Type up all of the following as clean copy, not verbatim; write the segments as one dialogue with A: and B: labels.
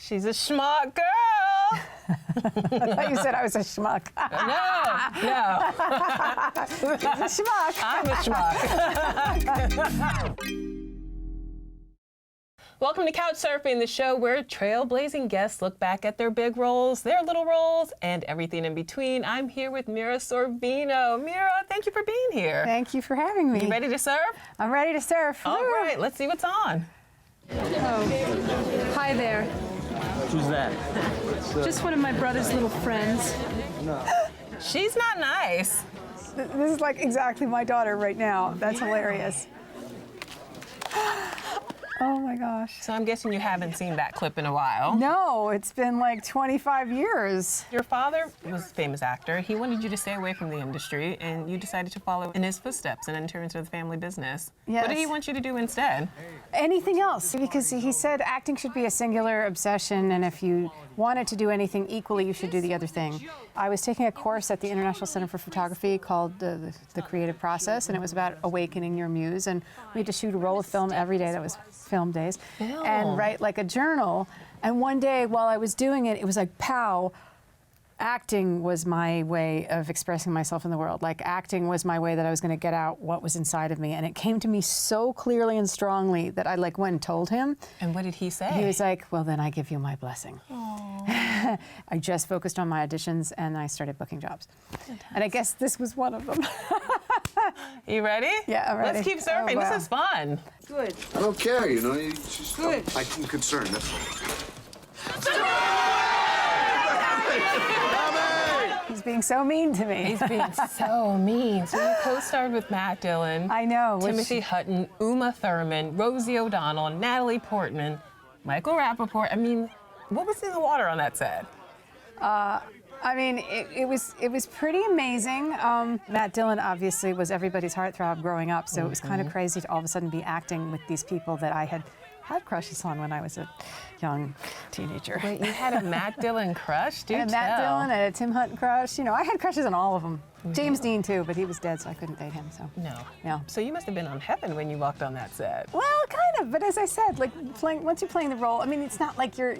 A: She's a schmuck girl.
B: I thought you said I was a schmuck.
A: No.
B: She's a schmuck.
A: I'm a schmuck. Welcome to Couch Surfing, the show where trailblazing guests look back at their big roles, their little roles, and everything in between. I'm here with Mira Sorvino. Mira, thank you for being here.
B: Thank you for having me.
A: You ready to surf?
B: I'm ready to surf.
A: All right, let's see what's on.
C: Oh, hi there.
D: Who's that?
C: Just one of my brother's little friends.
A: She's not nice.
B: This is like exactly my daughter right now. That's hilarious. Oh my gosh.
A: So I'm guessing you haven't seen that clip in a while.
B: No, it's been like 25 years.
A: Your father was a famous actor. He wanted you to stay away from the industry, and you decided to follow in his footsteps and enter into the family business.
B: Yes.
A: What did he want you to do instead?
B: Anything else, because he said acting should be a singular obsession, and if you wanted to do anything equally, you should do the other thing. I was taking a course at the International Center for Photography called the Creative Process, and it was about awakening your muse, and we had to shoot a roll of film every day. That was film days.
A: Film.
B: And write like a journal. And one day while I was doing it, it was like, pow, acting was my way of expressing myself in the world. Like acting was my way that I was going to get out what was inside of me. And it came to me so clearly and strongly that I like went and told him.
A: And what did he say?
B: He was like, well, then I give you my blessing. I just focused on my auditions and I started booking jobs. Fantastic. And I guess this was one of them.
A: You ready?
B: Yeah, I'm ready.
A: Let's keep surfing.
B: Oh, wow.
A: This is fun.
C: Good.
E: I don't care, you know. It's just
C: Good.
E: I'm concerned. That's all.
B: He's being so mean to me.
A: He's being so mean. So you co-starred with Matt Dillon,
B: I know.
A: Timothy Hutton, Uma Thurman, Rosie O'Donnell, Natalie Portman, Michael Rappaport. I mean, what was in the water on that set?
B: I mean, it was pretty amazing. Matt Dillon obviously was everybody's heartthrob growing up, so it was kind of crazy to all of a sudden be acting with these people that I had crushes on when I was a young teenager.
A: Wait, you had a Matt Dillon crush? Do
B: I had a
A: tell.
B: Matt Dillon, I had a Tim Hutton crush. You know, I had crushes on all of them. James Dean too, but he was dead, so I couldn't date him. So
A: No.
B: Yeah.
A: So you must have been on heaven when you walked on that set.
B: Well, kind of, but as I said, like once you're playing the role, I mean, it's not like you're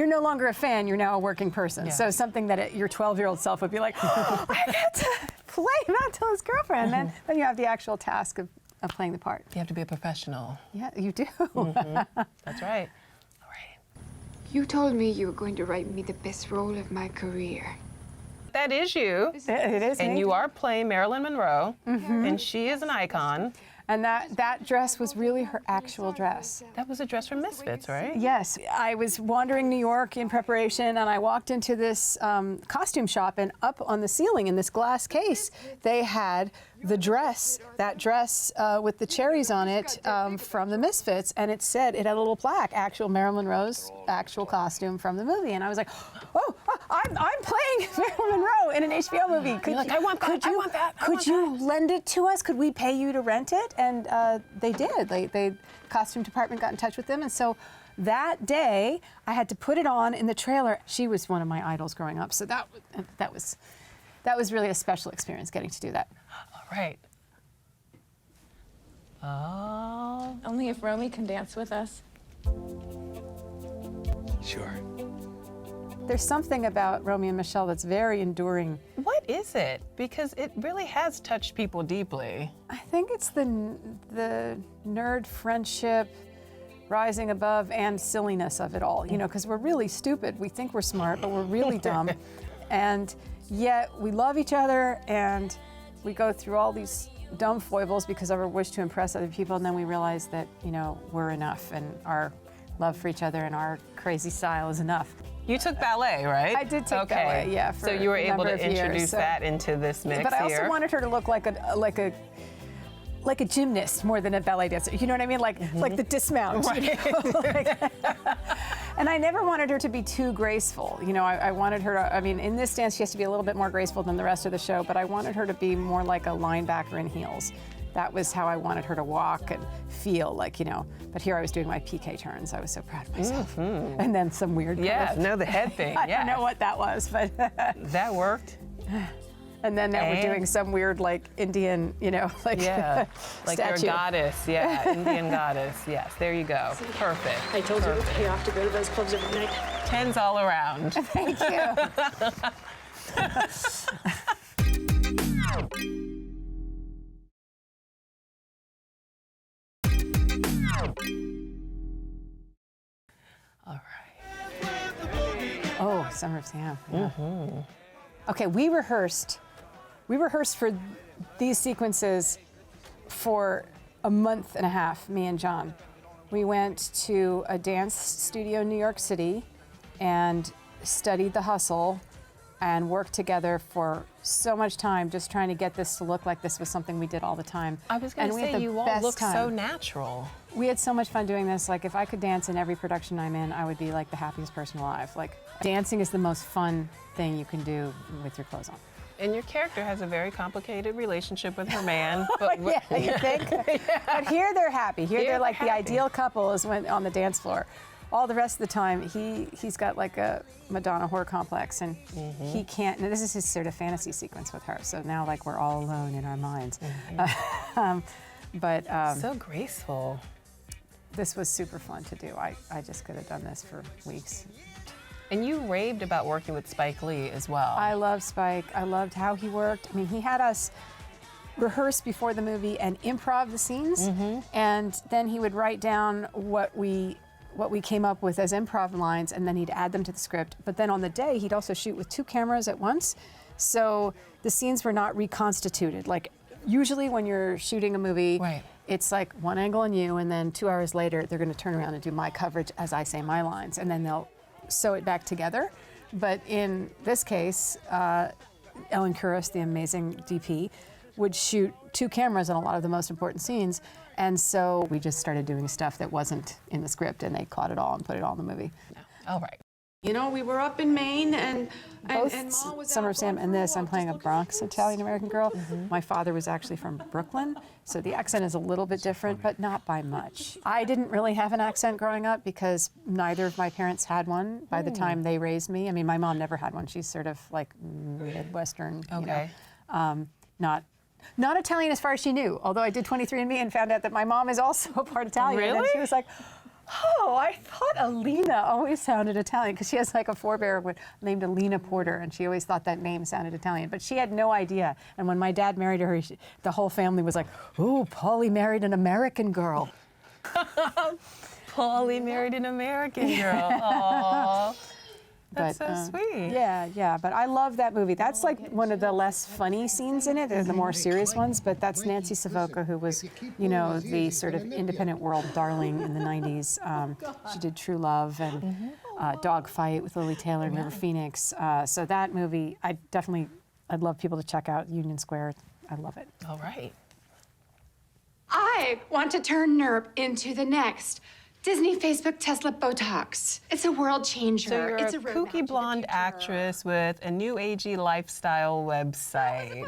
B: no longer a fan, you're now a working person.
A: Yeah.
B: So something that your 12-year-old self would be like, oh, I get to play Matt Dillon's girlfriend. Then you have the actual task of playing the part.
A: You have to be a professional.
B: Yeah, you do.
A: That's right. All right.
F: You told me you were going to write me the best role of my career.
A: That is you.
B: It is
A: And
B: me.
A: you are playing Marilyn Monroe, and she is an icon.
B: And that dress was really her actual dress.
A: That was a dress from Misfits, right?
B: Yes, I was wandering New York in preparation, and I walked into this costume shop, and up on the ceiling in this glass case, they had the dress, that dress with the cherries on it from the Misfits, and it had a little plaque, actual Marilyn Monroe's actual costume from the movie, and I was like, oh, I'm playing Marilyn Monroe in an HBO movie. Could
A: You're like, I want that, I want that, I
B: Could
A: want
B: you lend it to us? Could we pay you to rent it? And they did. The costume department got in touch with them, and so that day I had to put it on in the trailer. She was one of my idols growing up, so that was really a special experience getting to do that.
A: All right. Oh.
G: Only if Romy can dance with us.
D: Sure.
B: There's something about Romy and Michelle that's very enduring.
A: What is it? Because it really has touched people deeply.
B: I think it's the nerd friendship, rising above, and silliness of it all. You know, because we're really stupid. We think we're smart, but we're really dumb. And yet we love each other, and we go through all these dumb foibles because of our wish to impress other people, and then we realize that, you know, we're enough, and our love for each other and our crazy style is enough.
A: You took ballet, right?
B: I did take ballet, yeah, for
A: so you were
B: a
A: able
B: number
A: to
B: of years,
A: introduce
B: so-
A: that into this mix
B: But I also
A: here.
B: wanted her to look like a gymnast more than a ballet dancer. You know what I mean? Like the dismount.
A: Right.
B: You know? And I never wanted her to be too graceful. You know, I wanted her to, I mean, in this dance she has to be a little bit more graceful than the rest of the show, but I wanted her to be more like a linebacker in heels. That was how I wanted her to walk and feel, like, you know. But here I was doing my PK turns. I was so proud of myself. And then some weird
A: Yeah,
B: kind of-
A: no, the head thing.
B: I
A: Yeah.
B: don't know what that was, but
A: That worked.
B: And then now we're doing some weird, like, Indian, you know, like,
A: Yeah, like
B: statue.
A: your goddess. Yeah, Indian goddess. Yes, there you go. Perfect.
C: I told you it would pay off to go to those clubs every night.
A: 10s all around.
B: Thank you.
A: All right.
B: Oh, Summer of Sam. Yeah. Okay, we rehearsed for these sequences for a month and a half, me and John. We went to a dance studio in New York City and studied the hustle and worked together for so much time just trying to get this to look like this was something we did all the time.
A: I was going
B: And
A: to
B: we had
A: say,
B: the
A: you all
B: best
A: look so
B: time.
A: natural.
B: We had so much fun doing this. Like, if I could dance in every production I'm in, I would be like the happiest person alive. Like, dancing is the most fun thing you can do with your clothes on.
A: And your character has a very complicated relationship with her man. But
B: Yeah, you think? But here they're happy. Here they're like the
A: happy.
B: ideal couple is when on the dance floor. All the rest of the time, he's got like a Madonna whore complex, and he can't. And this is his sort of fantasy sequence with her. So now, like, we're all alone in our minds.
A: so graceful.
B: This was super fun to do. I just could have done this for weeks.
A: And you raved about working with Spike Lee as well.
B: I love Spike. I loved how he worked. I mean, he had us rehearse before the movie and improv the scenes, and then he would write down what we came up with as improv lines, and then he'd add them to the script. But then on the day, he'd also shoot with 2 cameras at once, so the scenes were not reconstituted. Like, usually when you're shooting a movie,
A: Right.
B: it's like one angle on you, and then 2 hours later, they're going to turn around and do my coverage as I say my lines, and then they'll sew it back together. But in this case, Ellen Kuros, the amazing DP, would shoot 2 cameras on a lot of the most important scenes. And so we just started doing stuff that wasn't in the script, and they caught it all and put it all in the movie.
A: All right.
C: You know, we were up in Maine, and
B: Both
C: Ma was
B: Summer
C: out
B: of Sam
C: going
B: and
C: for a
B: this, I'm
C: walk,
B: playing a
C: just
B: Bronx Italian-American girl. My father was actually from Brooklyn, so the accent is a little bit different, but not by much. I didn't really have an accent growing up because neither of my parents had one by the time they raised me. I mean, my mom never had one. She's sort of like Midwestern,
A: Okay.
B: you know, not Italian as far as she knew, although I did 23andMe and found out that my mom is also a part Italian. And
A: Really?
B: she was like, oh, I thought Alina always sounded Italian, because she has like a forebear named Alina Porter, and she always thought that name sounded Italian, but she had no idea. And when my dad married her, the whole family was like, oh, Paulie married an American girl.
A: Paulie married an American girl. Aww. That's so sweet.
B: Yeah, but I love that movie. That's like one of the less funny scenes in it, the more serious ones, but that's Nancy Savoca, who was, you know, the sort of independent world darling in the 90s. She did True Love and Dogfight with Lily Taylor and River Phoenix. So that movie, I'd love people to check out Union Square. I love it.
A: All right.
F: I want to turn NERP into the next Disney, Facebook, Tesla, Botox. It's a world changer.
A: So you're
F: it's
A: a
F: roadmap to
A: kooky
F: the
A: blonde
F: future.
A: actress with a new agey lifestyle website.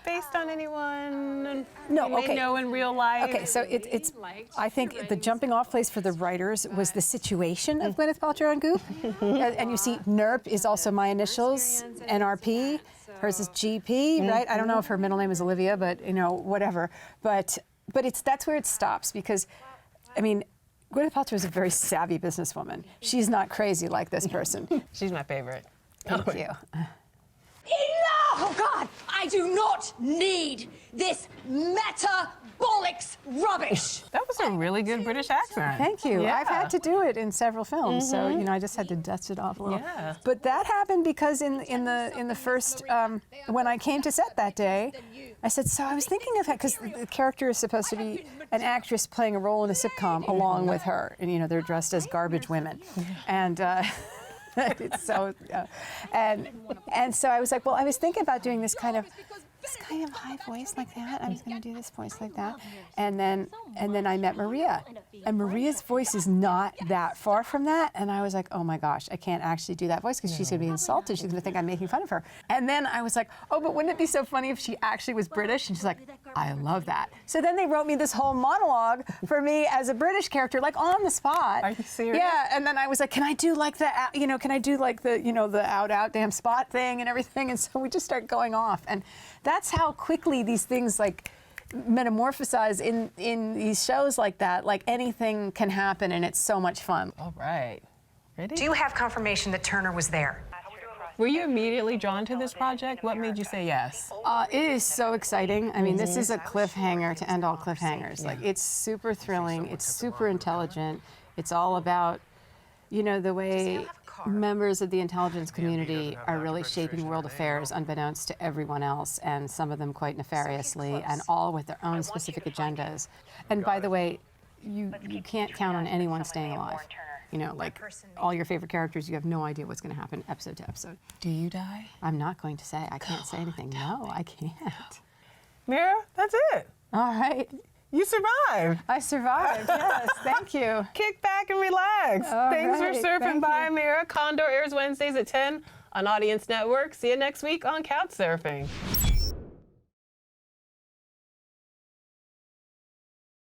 A: Based on anyone
B: No,
A: you may
B: okay.
A: know in real life?
B: Okay, so it's. I think the jumping off place for the writers was the situation of Gwyneth Paltrow and Goop, and you see NERP is also my initials, NRP. Hers is GP, right? I don't know if her middle name is Olivia, but you know, whatever. But that's where it stops, because, I mean, Gwyneth Paltrow is a very savvy businesswoman. She's not crazy like this person.
A: She's my favorite.
B: Thank you.
D: Enough! Oh God, I do not need this metabolics rubbish.
A: That was a really good British accent.
B: Thank you.
A: Yeah.
B: I've had to do it in several films, so you know, I just had to dust it off a little.
A: Yeah.
B: But that happened because in the first when I came to set that day, I said, so I was thinking of, because the character is supposed to be an actress playing a role in a sitcom along with her, and you know, they're dressed as garbage women, and. It's so, and so I was like, well, I was thinking about doing this kind of this kind of high voice like that. I was going to do this voice like that. And then I met Maria. And Maria's voice is not that far from that. And I was like, oh my gosh, I can't actually do that voice because she's going to be insulted. She's going to think I'm making fun of her. And then I was like, oh, but wouldn't it be so funny if she actually was British? And she's like, I love that. So then they wrote me this whole monologue for me as a British character, like on the spot.
A: Are you serious?
B: Yeah. And then I was like, can I do like the, can I do like the, the out damn spot thing and everything? And so we just start going off. And that's how quickly these things like metamorphosize in these shows like that. Like anything can happen and it's so much fun.
A: All right. Ready?
H: Do you have confirmation that Turner was there?
A: Were you immediately drawn to this project? What made you say yes?
B: It is so exciting. I mean, this is a cliffhanger to end all cliffhangers. Like, it's super thrilling. It's super intelligent. It's all about, the way members of the intelligence community are really shaping world affairs unbeknownst to everyone else, and some of them quite nefariously, and all with their own specific agendas. And by the way, you can't count on anyone staying alive. Like all your favorite characters, you have no idea what's going to happen episode to episode.
A: Do you die?
B: I'm not going to say. I can't say anything. No, I can't.
A: Mira, that's it.
B: All right.
A: You survived.
B: I survived, yes. Thank you.
A: Kick back and relax.
B: All
A: Thanks
B: right,
A: for surfing
B: thank
A: by,
B: you.
A: Mira. Condor airs Wednesdays at 10 on Audience Network. See you next week on Couch Surfing.